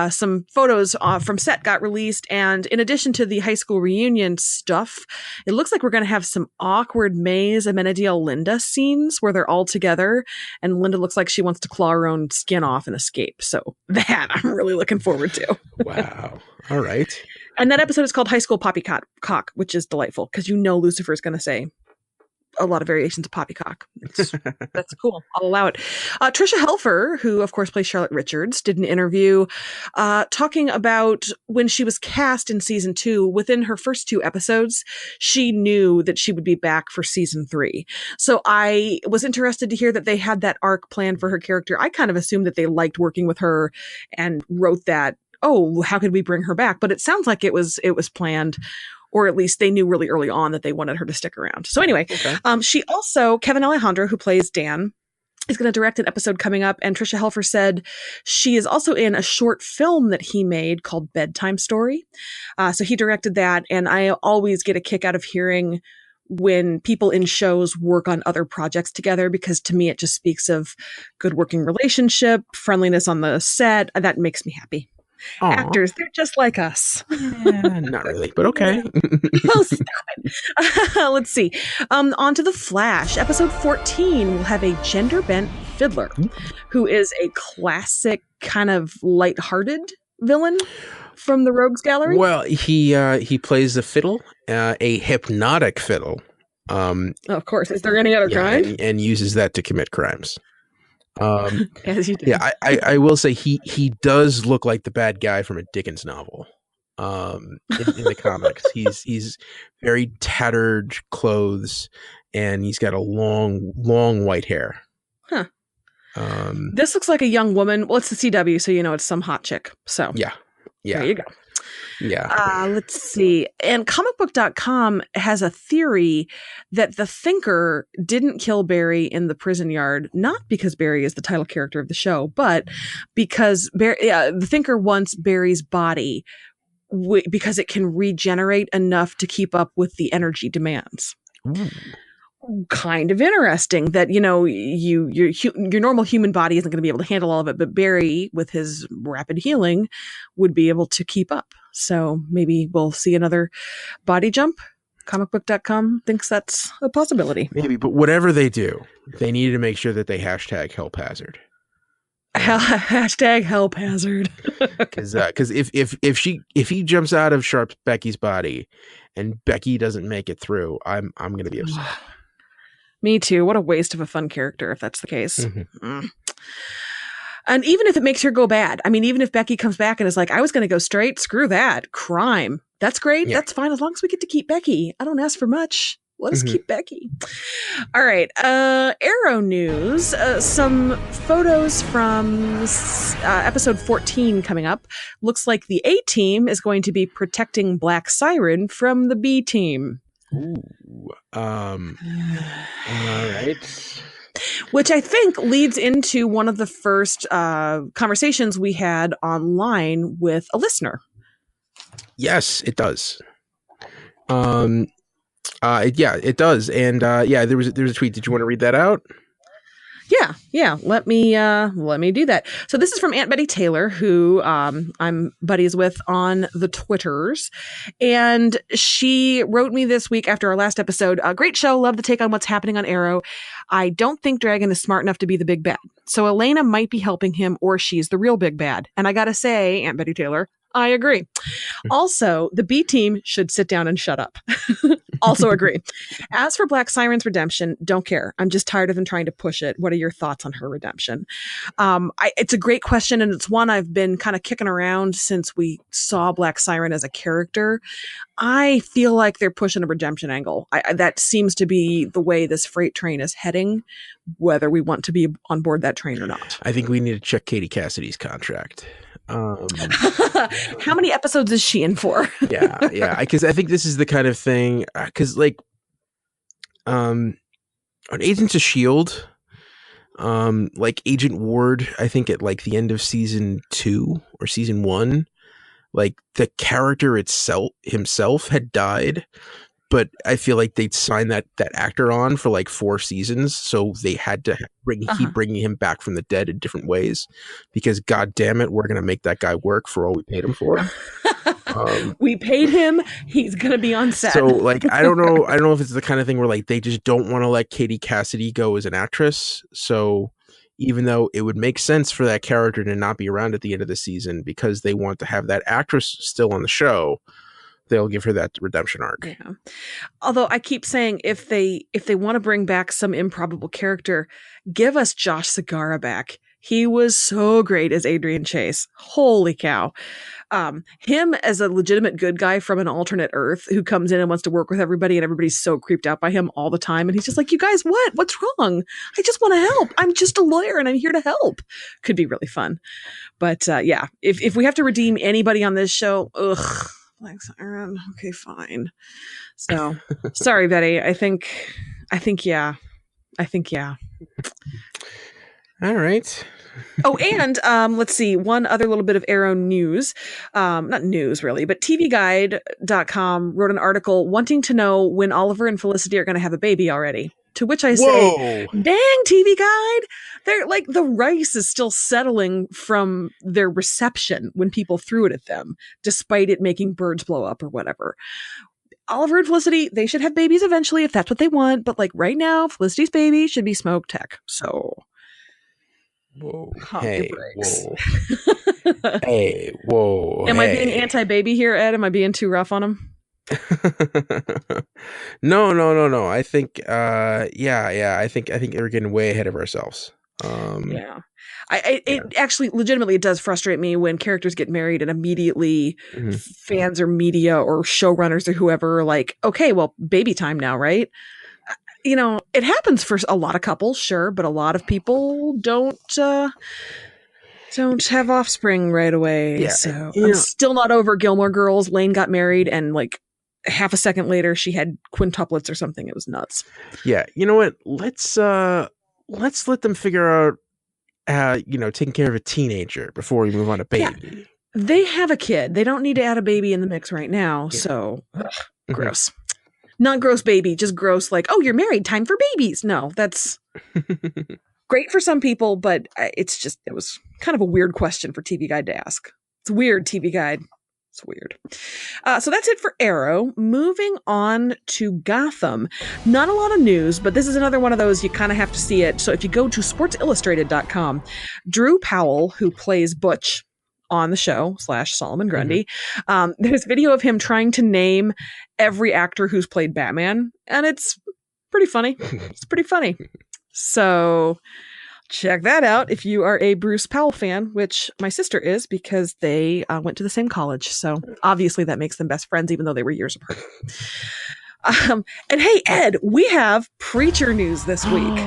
some photos from set got released. And in addition to the high school reunion stuff, it looks like we're going to have some awkward Maze, Amenadiel, Linda scenes where they're all together. And Linda looks like she wants to claw her own skin off and escape. So that I'm really looking forward to. Wow. All right. And that episode is called High School Poppycock, which is delightful because Lucifer is going to say a lot of variations of poppycock. That's cool. I'll allow it. Trisha Helfer, who of course plays Charlotte Richards, did an interview talking about when she was cast in season 2. Within her first 2 episodes, she knew that she would be back for season 3. So I was interested to hear that they had that arc planned for her character. I kind of assumed that they liked working with her and wrote that, oh, how could we bring her back? But it sounds like it was planned. Or at least they knew really early on that they wanted her to stick around. So anyway, she also, Kevin Alejandro, who plays Dan, is going to direct an episode coming up. And Trisha Helfer said she is also in a short film that he made called Bedtime Story. So he directed that. And I always get a kick out of hearing when people in shows work on other projects together, because to me, it just speaks of good working relationship, friendliness on the set. That makes me happy. Aww. Actors, they're just like us. Yeah, not really, but okay. Oh, stop it. Let's see. On to The Flash. Episode 14 will have a gender-bent fiddler who is a classic kind of lighthearted villain from the Rogues Gallery. Well, he plays the fiddle, a hypnotic fiddle. Of course. Is there any other kind? And uses that to commit crimes. As you do. Yeah, I will say he does look like the bad guy from a Dickens novel. In the comics, he's very tattered clothes, and he's got a long white hair. Huh. This looks like a young woman. Well, it's the CW, so it's some hot chick. So yeah. There you go. Yeah. Let's see. And comicbook.com has a theory that the Thinker didn't kill Barry in the prison yard, not because Barry is the title character of the show, but because the Thinker wants Barry's body because it can regenerate enough to keep up with the energy demands. Ooh. Kind of interesting that, your normal human body isn't going to be able to handle all of it, but Barry, with his rapid healing, would be able to keep up. So maybe we'll see another body jump. Comicbook.com thinks that's a possibility. Maybe, but whatever they do, they need to make sure that they hashtag help hazard. Hashtag help hazard. Because if he jumps out of Sharp Becky's body and Becky doesn't make it through, I'm going to be upset. Me too. What a waste of a fun character if that's the case. Mm-hmm. And even if it makes her go bad, I mean, even if Becky comes back and is like, I was going to go straight, screw that, crime. That's great. Yeah. That's fine. As long as we get to keep Becky. I don't ask for much. Let us keep Becky. All right. Arrow news. Some photos from episode 14 coming up. Looks like the A team is going to be protecting Black Siren from the B team. Ooh. All right. Which I think leads into one of the first conversations we had online with a listener. Yes, it does. Yeah, it does. And yeah, there's a tweet. Did you want to read that out? Yeah. Let me do that. So this is from Aunt Betty Taylor, who I'm buddies with on the Twitters, and she wrote me this week after our last episode. Great show, love the take on what's happening on Arrow. I don't think Dragon is smart enough to be the big bad, so Elena might be helping him, or she's the real big bad. And I gotta say, Aunt Betty Taylor, I agree. Also, the B team should sit down and shut up. Also agree. As for Black Siren's redemption, don't care. I'm just tired of them trying to push it. What are your thoughts on her redemption? It's a great question, and it's one I've been kind of kicking around since we saw Black Siren as a character. I feel like they're pushing a redemption angle. That seems to be the way this freight train is heading, whether we want to be on board that train or not. I think we need to check Katie Cassidy's contract. How many episodes is she in for? yeah, because I think this is the kind of thing, because like on Agents of S.H.I.E.L.D., like Agent Ward, I think at like the end of season 2 or season 1, like the character himself had died, but I feel like they'd signed that actor on for like 4 seasons, so they had to keep bringing him back from the dead in different ways, because God damn it, we're gonna make that guy work for all we paid him for. We paid him; he's gonna be on set. So, like, I don't know if it's the kind of thing where like they just don't want to let Katie Cassidy go as an actress. So, even though it would make sense for that character to not be around at the end of the season because they want to have that actress still on the show, they'll give her that redemption arc. Yeah. Although I keep saying if they want to bring back some improbable character, give us Josh Segarra back. He was so great as Adrian Chase. Holy cow. Him as a legitimate good guy from an alternate Earth who comes in and wants to work with everybody, and everybody's so creeped out by him all the time. And he's just like, you guys, what's wrong? I just want to help. I'm just a lawyer and I'm here to help. Could be really fun. But yeah, if we have to redeem anybody on this show, ugh. Black Siren. Okay, fine. So sorry, Betty. I think yeah. All right. Oh, and let's see. One other little bit of Arrow news. Not news really, but TVGuide.com wrote an article wanting to know when Oliver and Felicity are going to have a baby already. To which I say, dang, TV Guide. They're like, the rice is still settling from their reception when people threw it at them, despite it making birds blow up or whatever. Oliver and Felicity, they should have babies eventually if that's what they want. But like right now, Felicity's baby should be Smoke Tech. So, whoa, hey, whoa, hey, whoa. Am I being anti-baby here, Ed? Am I being too rough on him? No. I think I think we're getting way ahead of ourselves. Yeah. It actually legitimately it does frustrate me when characters get married and immediately fans or media or showrunners or whoever are like, okay, well, baby time now, right? You know, it happens for a lot of couples, sure, but a lot of people don't have offspring right away. Yeah, so I'm still not over Gilmore Girls. Lane got married and like half a second later she had quintuplets or something. It was nuts. Yeah, you know what? Let's let them figure out taking care of a teenager before we move on to baby. Yeah. They have a kid. They don't need to add a baby in the mix right now. Yeah. So gross. Not gross baby, just gross like, oh, you're married, time for babies. No, that's great for some people, but it was kind of a weird question for TV Guide to ask. It's weird, TV Guide. It's weird. So that's it for Arrow. Moving on to Gotham. Not a lot of news, but this is another one of those you kind of have to see it. So if you go to sportsillustrated.com, Drew Powell, who plays Butch on the show / Solomon Grundy, there's video of him trying to name every actor who's played Batman, and it's pretty funny. It's pretty funny. So check that out if you are a Bruce Powell fan, which my sister is because they went to the same college. So obviously that makes them best friends, even though they were years apart. And hey, Ed, we have Preacher news this week.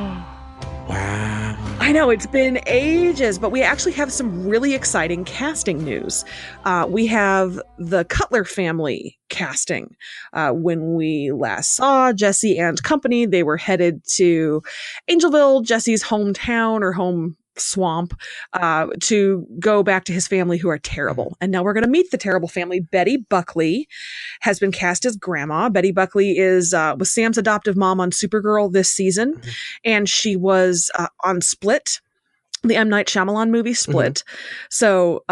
Wow. I know it's been ages, but we actually have some really exciting casting news. We have the Cutler family casting. When we last saw Jesse and company, they were headed to Angelville, Jesse's hometown or home swamp to go back to his family who are terrible. And now we're going to meet the terrible family. Betty Buckley has been cast as Grandma. Betty Buckley was Sam's adoptive mom on Supergirl this season, and she was on Split, the M. Night Shyamalan movie Split. So,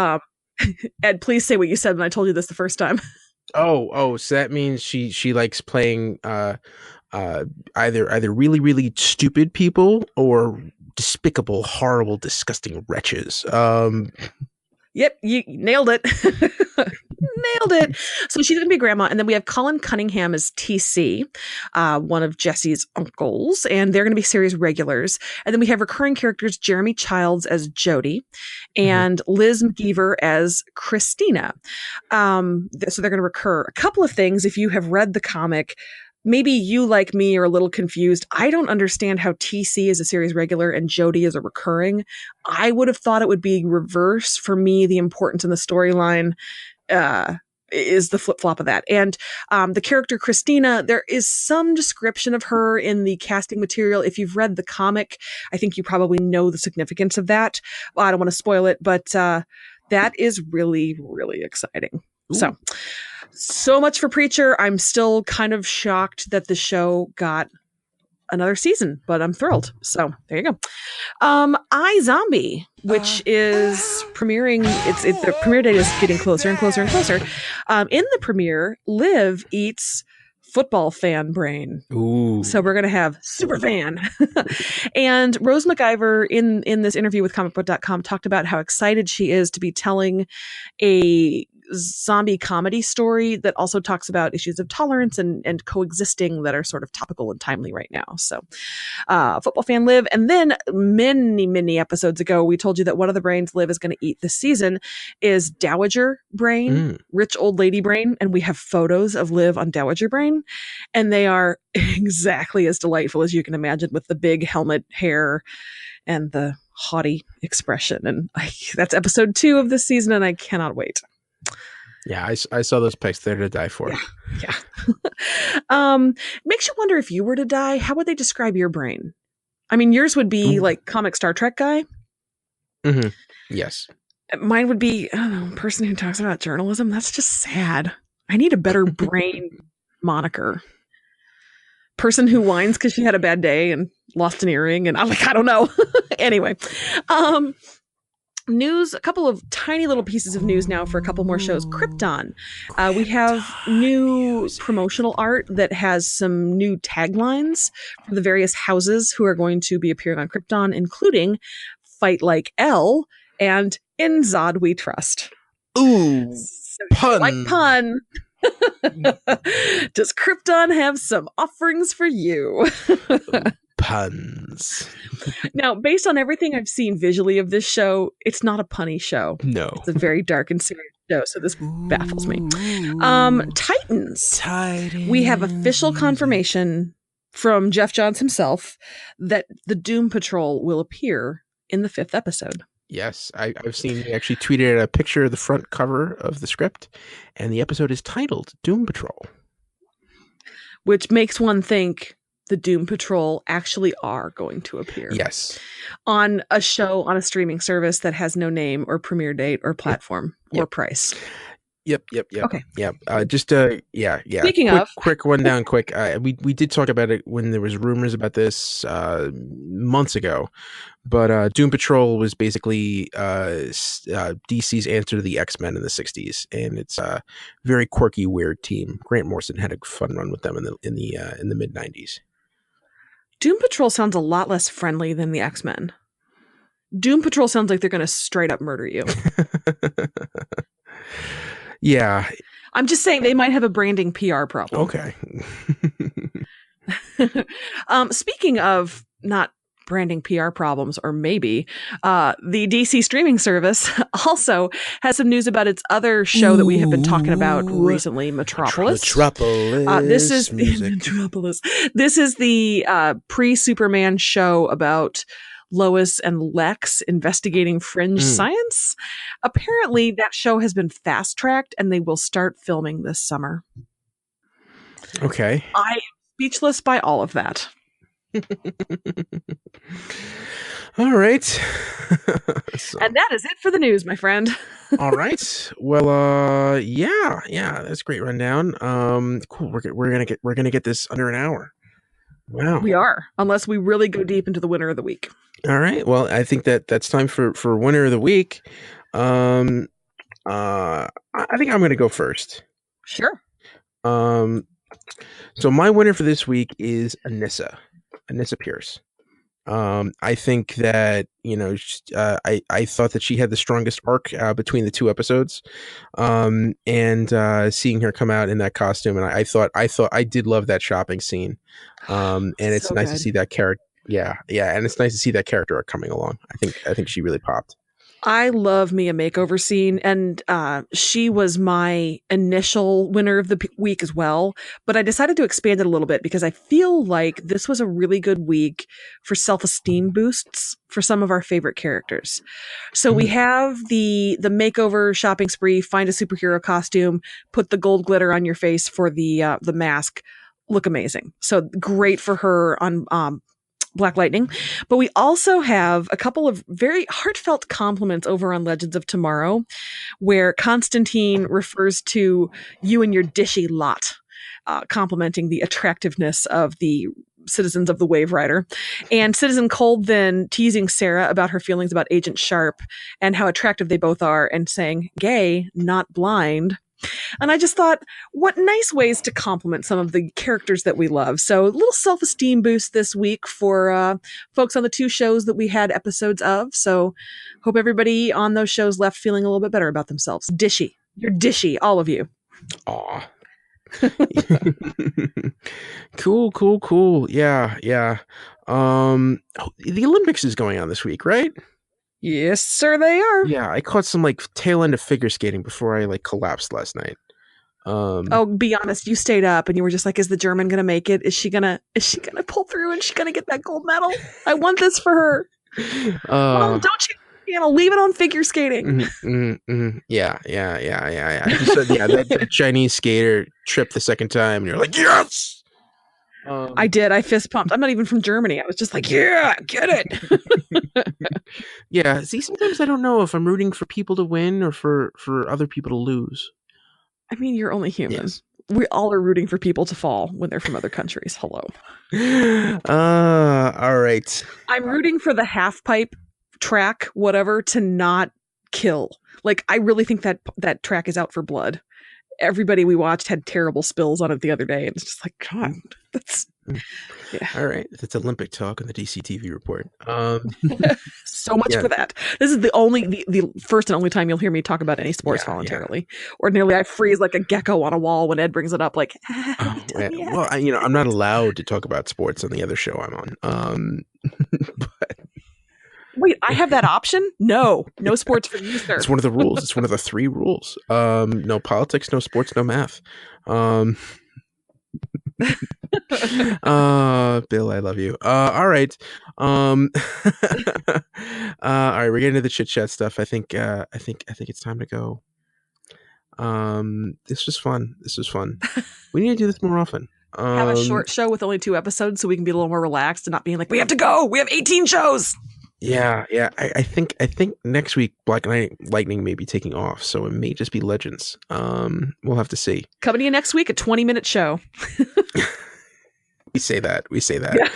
Ed, please say what you said when I told you this the first time. So that means she likes playing either really, really stupid people or despicable, horrible, disgusting wretches. Yep, you nailed it. Nailed it. So she's going to be Grandma. And then we have Colin Cunningham as TC, one of Jesse's uncles. And they're going to be series regulars. And then we have recurring characters, Jeremy Childs as Jody and Liz McGeever as Christina. So they're going to recur. A couple of things, if you have read the comic, maybe you, like me, are a little confused. I don't understand how TC is a series regular and Jody is a recurring. I would have thought it would be reverse. For me, the importance in the storyline is the flip-flop of that. And the character Christina, there is some description of her in the casting material. If you've read the comic, I think you probably know the significance of that. Well, I don't want to spoil it, but that is really, really exciting. Ooh. So much for Preacher. I'm still kind of shocked that the show got another season, but I'm thrilled. So there you go. iZombie, which is premiering. The premiere date is getting closer and closer and closer. In the premiere, Liv eats football fan brain. Ooh. So we're going to have super fan. And Rose McIver in this interview with comicbook.com talked about how excited she is to be telling a zombie comedy story that also talks about issues of tolerance and coexisting that are sort of topical and timely right now. So football fan Liv. And then many episodes ago, we told you that one of the brains Liv is going to eat this season is Dowager Brain, rich old lady brain. And we have photos of Liv on Dowager Brain. And they are exactly as delightful as you can imagine, with the big helmet hair and the haughty expression. And that's episode 2 of this season, and I cannot wait. Yeah, I saw those pics. They're to die for. Yeah. Makes you wonder, if you were to die, how would they describe your brain? I mean, yours would be like comic Star Trek guy. Mm-hmm. Yes. Mine would be, I don't know, person who talks about journalism. That's just sad. I need a better brain moniker. Person who whines because she had a bad day and lost an earring, and I'm like, I don't know. Anyway. News, a couple of tiny little pieces of news now for a couple more shows. Krypton. We have new promotional art that has some new taglines for the various houses who are going to be appearing on Krypton, including Fight Like L and In Zod We Trust. Ooh, so pun. Like pun. Does Krypton have some offerings for you? Puns. Now, based on everything I've seen visually of this show, it's not a punny show. No. It's a very dark and serious show, so this baffles me. Titans. We have official confirmation from Jeff Johns himself that the Doom Patrol will appear in the 5th episode. Yes, I've seen, he actually tweeted a picture of the front cover of the script, and the episode is titled Doom Patrol. Which makes one think the Doom Patrol actually are going to appear. Yes. On a show, on a streaming service that has no name or premiere date or platform or price. Yep. Okay. Yep. Yeah. Speaking of, quick rundown. We did talk about it when there was rumors about this months ago, but Doom Patrol was basically DC's answer to the X-Men in the '60s, and it's a very quirky, weird team. Grant Morrison had a fun run with them in the mid '90s. Doom Patrol sounds a lot less friendly than the X-Men. Doom Patrol sounds like they're going to straight up murder you. Yeah. I'm just saying they might have a branding PR problem. Okay. Speaking of not branding PR problems, or maybe, the DC streaming service also has some news about its other show that we have been talking about recently, Metropolis. This is Metropolis. This is the pre-Superman show about Lois and Lex investigating fringe science. Apparently, that show has been fast-tracked, and they will start filming this summer. Okay. I am speechless by all of that. All right. And that is it for the news, my friend. All right. Well, yeah, that's a great rundown. Cool. We're gonna get this under an hour. Wow. We are, unless we really go deep into the winner of the week. All right. Well, I think that's time for winner of the week. I think I'm going to go first. Sure. So my winner for this week is Anissa Pierce. I think that, I thought that she had the strongest arc between the two episodes, and seeing her come out in that costume, and I thought I did love that shopping scene, and it's So nice good. to see that character. Yeah, and it's nice to see that character arc coming along. I think she really popped. I love me a makeover scene, and she was my initial winner of the week as well, but I decided to expand it a little bit because I feel like this was a really good week for self-esteem boosts for some of our favorite characters. So we have the makeover shopping spree, find a superhero costume, put the gold glitter on your face for the mask, look amazing. So great for her on Black Lightning. But we also have a couple of very heartfelt compliments over on Legends of Tomorrow, where Constantine refers to you and your dishy lot, complimenting the attractiveness of the citizens of the Wave Rider. And Citizen Cold then teasing Sara about her feelings about Agent Sharp and how attractive they both are, and saying, gay, not blind. And I just thought, what nice ways to compliment some of the characters that we love. So a little self-esteem boost this week for folks on the two shows that we had episodes of. So hope everybody on those shows left feeling a little bit better about themselves. Dishy. You're dishy, all of you. Aw. Cool. Yeah. The Olympics is going on this week, right? Yes, sir, they are. Yeah, I caught some tail end of figure skating before I collapsed last night. Oh, be honest, you stayed up and you were just like, is the German gonna make it? Is she gonna pull through and she's gonna get that gold medal? I want this for her. Mom, don't you leave it on figure skating. Yeah. You said, that Chinese skater tripped the second time and you're like, yes! I did. I fist pumped. I'm not even from Germany. I was just like, yeah, get it. Yeah. See, sometimes I don't know if I'm rooting for people to win or for other people to lose. I mean, you're only human. Yes. We all are rooting for people to fall when they're from other countries. Hello. All right. I'm rooting for the half pipe track, whatever, to not kill. I really think that track is out for blood. Everybody we watched had terrible spills on it the other day, and it's just like, God, that's yeah. All right, that's Olympic talk on the DCTV report. So much for that. This is the first and only time you'll hear me talk about any sports voluntarily. Ordinarily, I freeze like a gecko on a wall when Ed brings it up. Well, I'm not allowed to talk about sports on the other show I'm on. But wait, I have that option? No sports for you, sir. It's one of the rules. It's one of the 3 rules. No politics, no sports, no math. Bill, I love you. All right. All right, we're getting to the chit chat stuff. I think it's time to go. This was fun. We need to do this more often. Have a short show with only 2 episodes so we can be a little more relaxed and not being like, we have to go. We have 18 shows. Yeah. I think next week Black Lightning may be taking off, so it may just be Legends. We'll have to see. Coming to you next week, a 20-minute show. We say that. Yeah.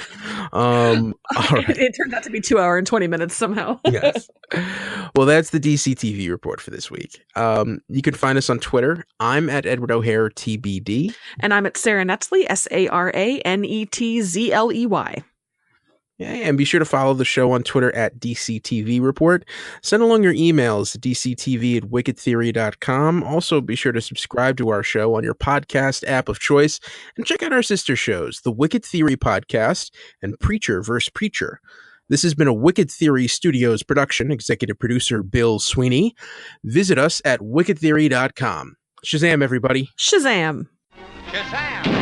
All right. It turned out to be 2 hours and 20 minutes somehow. Yes. Well, that's the DCTV report for this week. You can find us on Twitter. I'm at Edward O'Hare TBD. And I'm at Sara Netzley, SaraNetzley. Yeah, and be sure to follow the show on Twitter at DCTV Report. Send along your emails to dctv@wickedtheory.com. Also, be sure to subscribe to our show on your podcast app of choice and check out our sister shows, The Wicked Theory Podcast and Preacher vs. Preacher. This has been a Wicked Theory Studios production. Executive producer Bill Sweeney. Visit us at wickedtheory.com. Shazam, everybody. Shazam. Shazam!